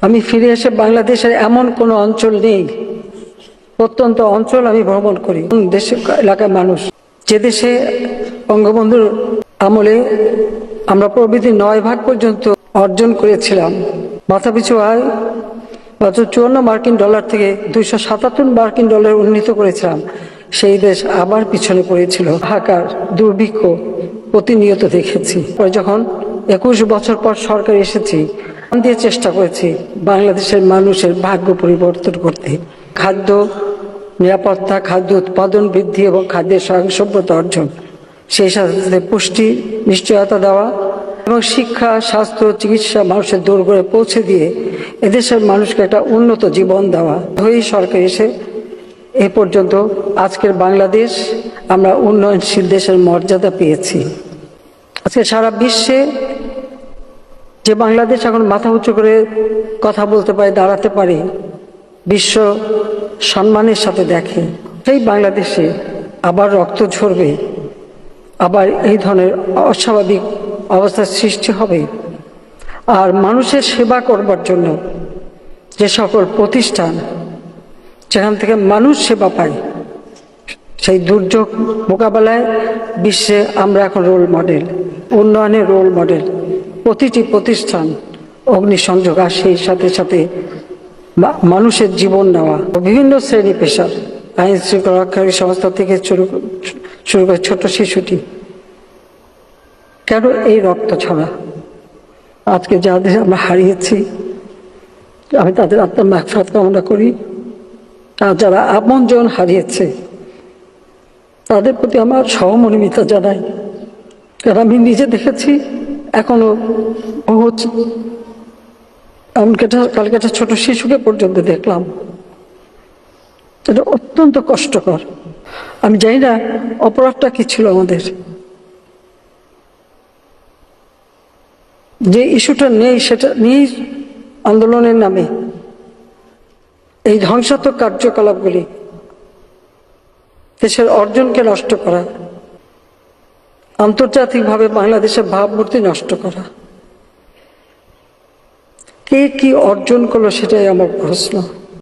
আমি ফিরে এসে বাংলাদেশের এমন কোনো অঞ্চল নেই, প্রত্যন্ত অঞ্চল আমি ভ্রমণ করি। দেশে এলাকার মানুষ যে দেশে বঙ্গবন্ধুর আমলে আমরা প্রবৃদ্ধি 9 ভাগ পর্যন্ত অর্জন করেছিলাম, মাথাপিছু আয় মাত্র 54 মার্কিন ডলার থেকে 277 মার্কিন ডলার উন্নীত করেছিলাম, সেই দেশ আবার পিছনে পড়েছিল। হাহাকার, দুর্ভিক্ষ প্রতিনিয়ত দেখেছি। পরে যখন 21 বছর পর সরকার এসেছি, দিয়ে চেষ্টা করেছি বাংলাদেশের মানুষের ভাগ্য পরিবর্তন করতে। খাদ্য নিরাপত্তা, খাদ্য উৎপাদন বৃদ্ধি এবং খাদ্যের স্বয়ংসম্পূর্ণতা অর্জন, সেই সাথে পুষ্টি নিশ্চয়তা দেওয়া এবং শিক্ষা, স্বাস্থ্য, চিকিৎসা মানুষের দোরগোড়ায় পৌঁছে দিয়ে এদেশের মানুষকে একটা উন্নত জীবন দেওয়া। ওই সরকার এসে এ পর্যন্ত আজকের বাংলাদেশ আমরা উন্নয়নশীল দেশের মর্যাদা পেয়েছি। আজকে সারা বিশ্বে যে বাংলাদেশ এখন মাথা উঁচু করে কথা বলতে পারে, দাঁড়াতে পারে, বিশ্ব সম্মানের সাথে দেখে, সেই বাংলাদেশে আবার রক্ত ঝরবে, আবার এই ধরনের অস্বাভাবিক অবস্থার সৃষ্টি হবে। আর মানুষের সেবা করবার জন্য যে সকল প্রতিষ্ঠান যেখান থেকে মানুষ সেবা পায়, সেই দুর্যোগ মোকাবেলায় বিশ্বে আমরা এখন রোল মডেল, উন্নয়নের রোল মডেল। প্রতিটি প্রতিষ্ঠান অগ্নিসংযোগ, আর সেই সাথে সাথে মানুষের জীবন নেওয়া, বিভিন্ন শ্রেণী পেশার, আইন শৃঙ্খলা রক্ষাকারী সংস্থা থেকে শুরু করে ছোট শিশুটি, কেন এই রক্ত ছড়া? আজকে যাদের আমরা হারিয়েছি, আমি তাদের আত্মার মাগফিরাত কামনা করি। আর যারা আপনজন হারিয়েছে তাদের প্রতি আমার সহমর্মিতা জানাই, কারণ আমি নিজে দেখেছি। এখনো কালকে একটা ছোট শিশুকে পর্যন্ত দেখলাম, এটা অত্যন্ত কষ্টকর। আমি জানি না অপরাধটা কি ছিল আমাদের, যে ইস্যুটা নেই সেটা নিয়েই আন্দোলনের নামে এই ধ্বংসাত্মক কার্যকলাপগুলি, দেশের অর্জনকে নষ্ট করা, আন্তর্জাতিকভাবে বাংলাদেশের ভাবমূর্তি নষ্ট করা, কে কি অর্জন করলো সেটাই আমার প্রশ্ন।